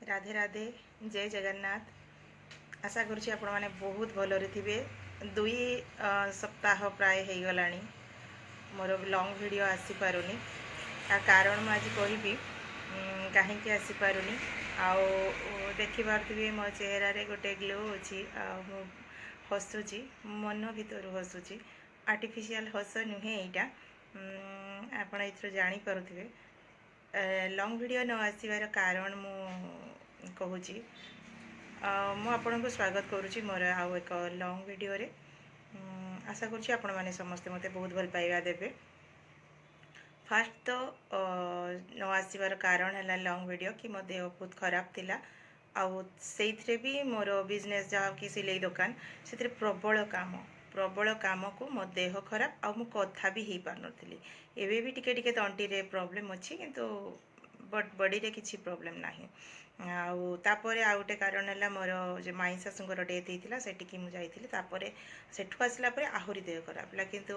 राधे राधे जय जगन्नाथ आशा करुँच आपण मैंने बहुत भलरे थे दुई सप्ताह प्राय हो गलानी मोर लॉन्ग वीडियो आसी पारुनी आ कारण मुझे आज कहबी कहीं आसीपारुनी आउ देखिपे मो चेहरा रे गोटे ग्लो अच्छी हसुची मन भर हसुची आर्टिफिशियल हस नुहे यहाँ आपण ये जापे लॉन्ग वीडियो न आसबार कारण मु कहूँ मुझे स्वागत करुँची मोर आउ एक लॉन्ग वीडियो रे आशा करुँची आपण मैंने समस्ते मते बहुत भल पाइबा देबे। फास्ट तो न आसबार कारण है लॉन्ग वीडियो कि मो देह बहुत खराब थिला आउ से भी मोर बिजनेस जहाँ कि सिलाई दुकान से प्रबल काम को मो देह खराब आ कथा भी हो पार नी एवं भी टिके तंटी रे प्रॉब्लम अच्छी किंतु बट बॉडी रे किसी प्रॉब्लम नहीं आउे आ गोटे कारण है मोर जो माई शाशुर डेथ होता से मुझे सेठू आसला आहरी देह खराब है किंतु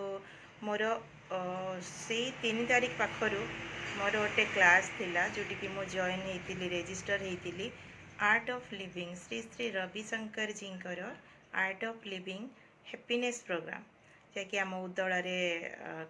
मोर से 3 तारीख पाखर मोर गोटे क्लास थिला जोटी कि मु जॉइन होती रेजिस्टर होती art of living Shri Shri Ravishankar ji art of living happiness programme जैकि आम उदल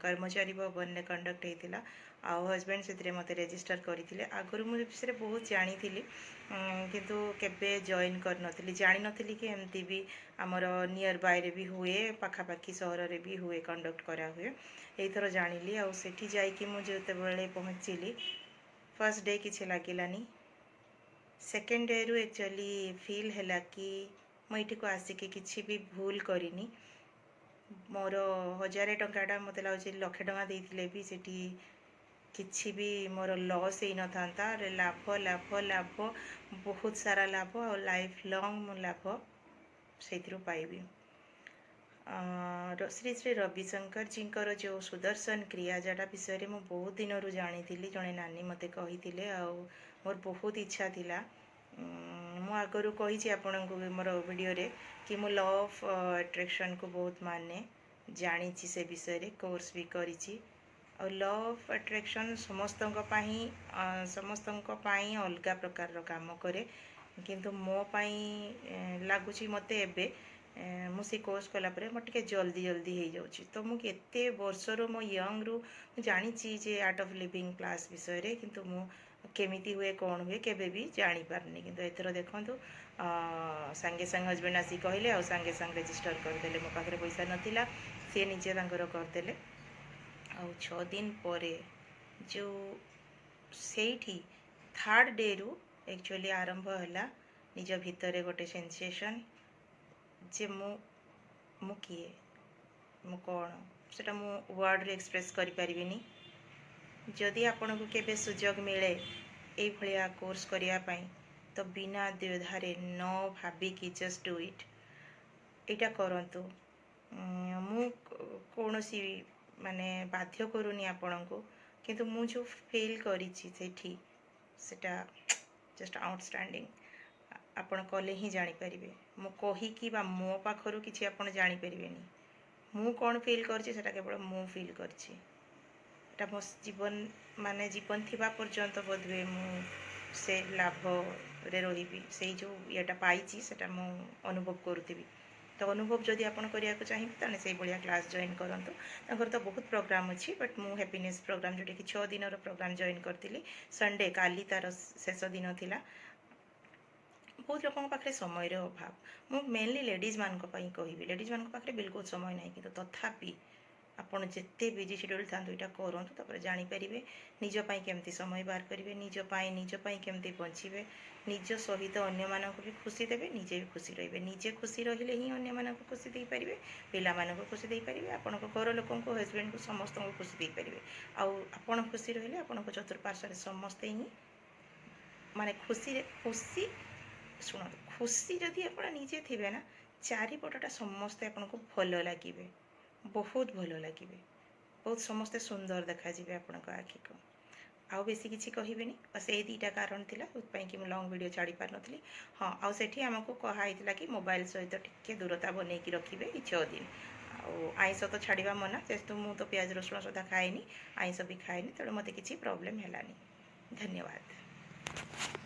कर्मचारी भवन में कंडक्ट होता आउ हजबैंड से मत रेजिस्टर करते आगुरी मुझे विषय बहुत जानी किंतु केबे जॉइन कर जानी नी कि एमती भी आमर नियर बाय रे भी हुए पाखापाखी सहर रे भी हुए कंडक्ट करा हुए यथर जानिली आउ सेठी जाइकी मुझे बेले पहुँचली फर्स्ट डे किसी लगलानी सेकेंड डे रु एक्चुअली फील है कि मुझे को आसिक किसी भी भूल करनी मोर 1000 टंकाटा मत लगे 1,00,000 टंका देते भी सेठी किसी भी मोर लॉस ही न था लाभ लाभ लाभ बहुत सारा लाभ और लाइफ लॉन्ग मु लाभ से पाइबी। श्री श्री रविशंकर जी जो सुदर्शन क्रिया जटा विषय में बहुत दिन रू जानी जड़े नानी मते कही मोर बहुत इच्छा थिला मु आगरू कही आपण को मोर वीडियो रे कि मु लॉ ऑफ अट्रैक्शन को बहुत माने जानी से विषय रे कोर्स भी करी और लॉ ऑफ अट्रैक्शन समस्त अलग प्रकार काम करे किंतु मो पाई लगुच मत एवं मुझे कोर्स कलापर मोटे जल्दी जल्दी हो जाऊँगी तो मुझे वर्षर मो यंग रु जानी जे आर्ट ऑफ लिविंग क्लास विषय रे किंतु मु केमिति हुए कौन हुए केबे भी जानी पारनी किंतु एथर देखंतु सांगे सांगे हजबैंड आसी कहले आ सांगे सांगे रेजिस्टर करदे मो पाखे पैसा नथिला सी निजे करदे आ 6 दिन पर जो सेठी थर्ड डे रु एक्चुअली आरंभ है निज भितर गोटे सेंसेशन जे मु किए मु कौन सेटा मु वर्ड रे एक्सप्रेस करि परिबिनी जदि आपन को केबे सुजोग मिले ए भलिया कोर्स करिया पई तो बिना द्विधारे न भाबिकी जस्ट डू इट एटा करंतु मु कोनोसी माने बाध्य करूनी आपण को किंतु मु जो फील करिछि सेठी सेटा जस्ट आउटस्टैंडिंग आपण कले ही जानी परिबे मु कही कि बा मो पाखरु किछि आपण जानी परिबेनी मु कोन फील करछि सेटा केवल मु फील करछि एटा मो जीवन माने जीवन थिबा पर्यंत बोधवे मु से लाभ रे रहिबी से जो येटा पाइछि सेटा मु अनुभव करूथिबी तो अनुभव जदि आपण करिया को चाहिए ताने से बढ़िया क्लास जॉइन करंतु तंकर तो बहुत प्रोग्राम अच्छी बट मु हैप्पीनेस प्रोग्राम जोटे कि 6 दिन प्रोग्राम जॉइन करतिली संडे काली तार शेष दिन थिला बहुत लोक पाखे समय अभाव मु मेनली लेडीज मान कहबी लेडीज मान पाखे बिल्कुल समय नहीं कि तथापि आपड़ जिते बिजी शेड्यूल था यहाँ करूँ जानीपर निजपाई केमती समय बाहर करेंगे निजपाई केमती बचे निज सहित अन्य मानक भी खुशी देवे निजे भी खुशी रे निजे खुशी रहिले ही अन्य मानक खुशी दे पारे पिला मानक खुशी दे पारे आपण घर लोक हजबैंड को समस्त को खुशी दे पारे आपण खुशी रहिले आपण चतुर्पार्श्व समस्ते ही माने खुशी खुशी शुण खुशी जदि आप निजे थे ना चारिपटा समस्ते आपन को भल लगे बहुत भल लगे बहुत समस्ते सुंदर देखा जी आपण आखि को आउ बेसी किसी कहबेनी बस ये 2टा कारण थिला उतपाई कि लॉन्ग वीडियो छाड़ी पार नथली हाँ आउ सेठी हमको कहाइतिला कि मोबाइल सहित टिके दूरता बनैकी रखिबे 6 दिन आइंस तो छाड़ा मना जेहेतु मु तो प्याज रसुण सुधा खाएनी आइंस भी खाएनी तेणु मत किसी प्रॉब्लम है धन्यवाद।